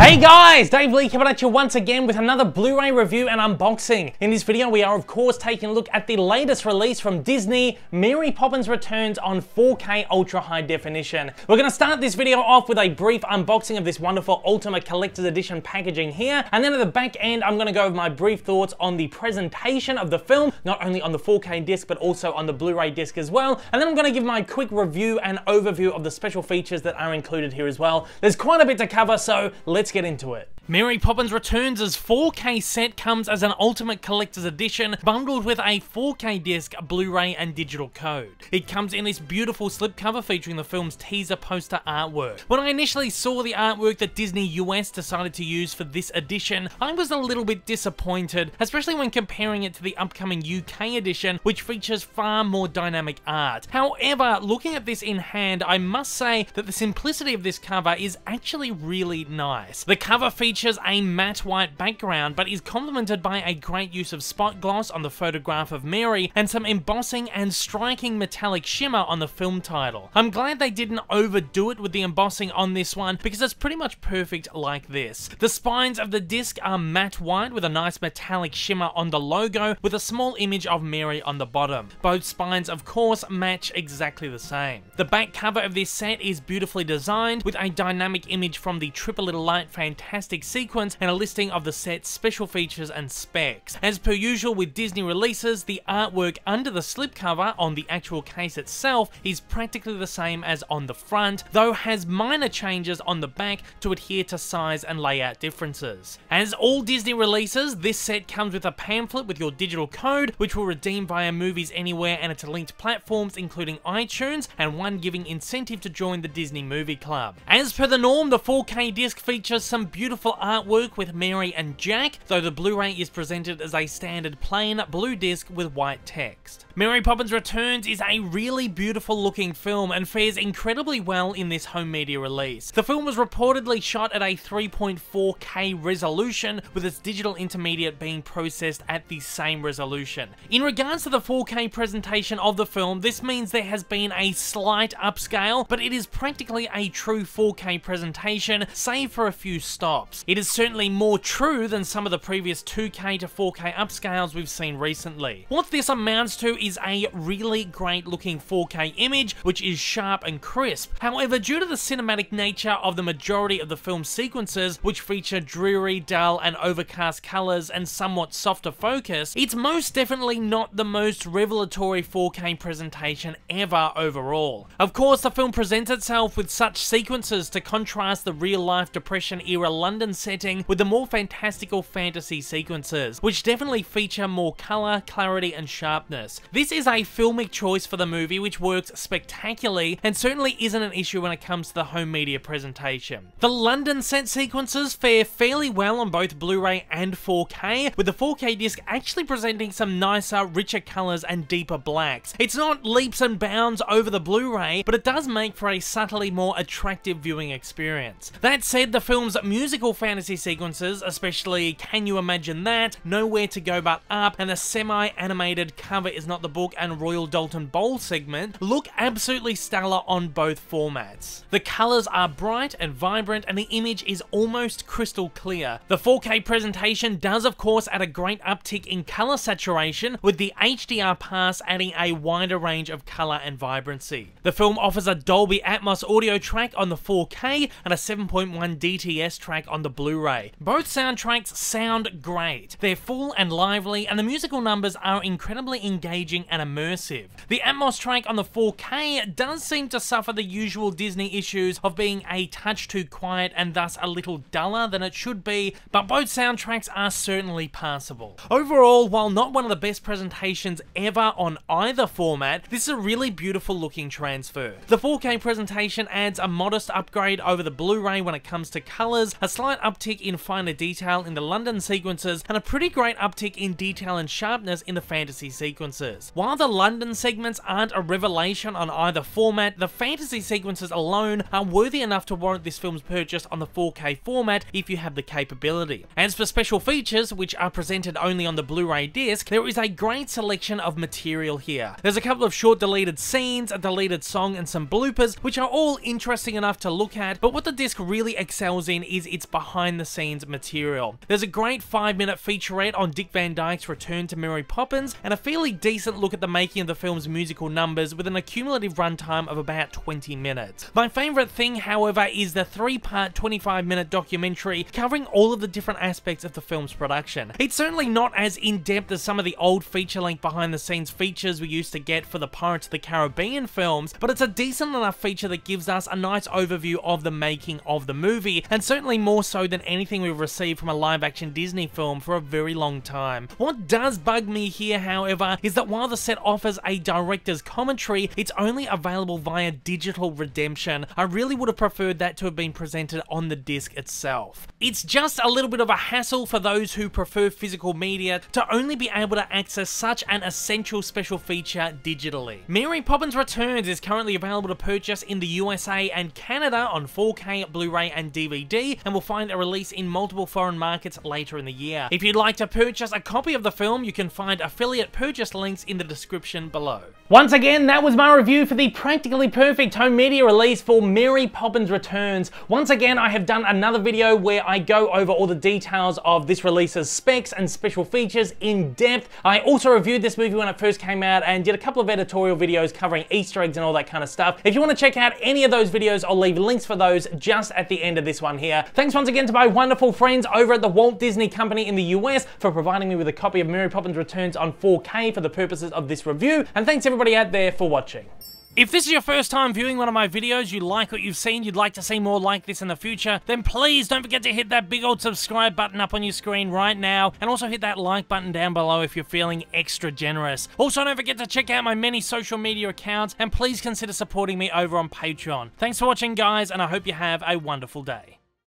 Hey guys, Dave Lee coming at you once again with another Blu-ray review and unboxing. In this video, we are of course taking a look at the latest release from Disney, Mary Poppins Returns on 4K Ultra High Definition. We're going to start this video off with a brief unboxing of this wonderful Ultimate Collector's Edition packaging here, and then at the back end, I'm going to go over my brief thoughts on the presentation of the film, not only on the 4K disc, but also on the Blu-ray disc as well, and then I'm going to give my quick review and overview of the special features that are included here as well. There's quite a bit to cover, so let's get into it. Mary Poppins Returns' 4K set comes as an Ultimate Collector's Edition bundled with a 4K disc, Blu-ray and digital code. It comes in this beautiful slipcover featuring the film's teaser poster artwork. When I initially saw the artwork that Disney US decided to use for this edition, I was a little bit disappointed, especially when comparing it to the upcoming UK edition, which features far more dynamic art. However, looking at this in hand, I must say that the simplicity of this cover is actually really nice. The cover features a matte white background, but is complemented by a great use of spot gloss on the photograph of Mary and some embossing and striking metallic shimmer on the film title. I'm glad they didn't overdo it with the embossing on this one because it's pretty much perfect like this. The spines of the disc are matte white with a nice metallic shimmer on the logo with a small image of Mary on the bottom. Both spines of course match exactly the same. The back cover of this set is beautifully designed with a dynamic image from the Triple Little Light Fantastic sequence and a listing of the set's special features and specs. As per usual with Disney releases, the artwork under the slipcover on the actual case itself is practically the same as on the front, though has minor changes on the back to adhere to size and layout differences. As all Disney releases, this set comes with a pamphlet with your digital code, which will redeem via Movies Anywhere and its linked platforms including iTunes, and one giving incentive to join the Disney Movie Club. As per the norm, the 4K disc features some beautiful artwork with Mary and Jack, though the Blu-ray is presented as a standard plain blue disc with white text. Mary Poppins Returns is a really beautiful looking film and fares incredibly well in this home media release. The film was reportedly shot at a 3.4K resolution, with its digital intermediate being processed at the same resolution. In regards to the 4K presentation of the film, this means there has been a slight upscale, but it is practically a true 4K presentation, save for a few stops. It is certainly more true than some of the previous 2K to 4K upscales we've seen recently. What this amounts to is a really great looking 4K image, which is sharp and crisp. However, due to the cinematic nature of the majority of the film sequences, which feature dreary, dull and overcast colors and somewhat softer focus, it's most definitely not the most revelatory 4K presentation ever overall. Of course, the film presents itself with such sequences to contrast the real-life Depression era London setting with the more fantastical fantasy sequences, which definitely feature more color, clarity and sharpness. This is a filmic choice for the movie which works spectacularly and certainly isn't an issue when it comes to the home media presentation. The London set sequences fare fairly well on both Blu-ray and 4K, with the 4K disc actually presenting some nicer, richer colors and deeper blacks. It's not leaps and bounds over the Blu-ray, but it does make for a subtly more attractive viewing experience. That said, the film's musical fantasy sequences, especially Can You Imagine That, Nowhere to Go But Up, and the semi-animated Cover Is Not the Book and Royal Dalton Bowl segment, look absolutely stellar on both formats. The colors are bright and vibrant and the image is almost crystal clear. The 4K presentation does of course add a great uptick in color saturation, with the HDR pass adding a wider range of color and vibrancy. The film offers a Dolby Atmos audio track on the 4K and a 7.1 DTS track on the Blu-ray. Both soundtracks sound great. They're full and lively and the musical numbers are incredibly engaging and immersive. The Atmos track on the 4K does seem to suffer the usual Disney issues of being a touch too quiet and thus a little duller than it should be, but both soundtracks are certainly passable. Overall, while not one of the best presentations ever on either format, this is a really beautiful looking transfer. The 4K presentation adds a modest upgrade over the Blu-ray when it comes to colors, a slight uptick in finer detail in the London sequences, and a pretty great uptick in detail and sharpness in the fantasy sequences. While the London segments aren't a revelation on either format, the fantasy sequences alone are worthy enough to warrant this film's purchase on the 4K format if you have the capability. As for special features, which are presented only on the Blu-ray disc, there is a great selection of material here. There's a couple of short deleted scenes, a deleted song, and some bloopers, which are all interesting enough to look at, but what the disc really excels in is its behind behind the scenes material. There's a great 5-minute featurette on Dick Van Dyke's return to Mary Poppins, and a fairly decent look at the making of the film's musical numbers with an accumulative runtime of about 20 minutes. My favourite thing, however, is the 3-part 25-minute documentary covering all of the different aspects of the film's production. It's certainly not as in-depth as some of the old feature-length behind-the-scenes features we used to get for the Pirates of the Caribbean films, but it's a decent enough feature that gives us a nice overview of the making of the movie, and certainly more so than anything we've received from a live-action Disney film for a very long time. What does bug me here, however, is that while the set offers a director's commentary, it's only available via digital redemption. I really would have preferred that to have been presented on the disc itself. It's just a little bit of a hassle for those who prefer physical media to only be able to access such an essential special feature digitally. Mary Poppins Returns is currently available to purchase in the USA and Canada on 4K, Blu-ray and DVD, and will find a release in multiple foreign markets later in the year. If you'd like to purchase a copy of the film, you can find affiliate purchase links in the description below. Once again, that was my review for the practically perfect home media release for Mary Poppins Returns. Once again, I have done another video where I go over all the details of this release's specs and special features in depth. I also reviewed this movie when it first came out and did a couple of editorial videos covering Easter eggs and all that kind of stuff. If you want to check out any of those videos, I'll leave links for those just at the end of this one here. Thanks once again to my wonderful friends over at the Walt Disney Company in the US for providing me with a copy of Mary Poppins Returns on 4K for the purposes of this review, and thanks everybody out there for watching. If this is your first time viewing one of my videos, you like what you've seen, you'd like to see more like this in the future, then please don't forget to hit that big old subscribe button up on your screen right now, and also hit that like button down below if you're feeling extra generous. Also, don't forget to check out my many social media accounts, and please consider supporting me over on Patreon. Thanks for watching, guys, and I hope you have a wonderful day.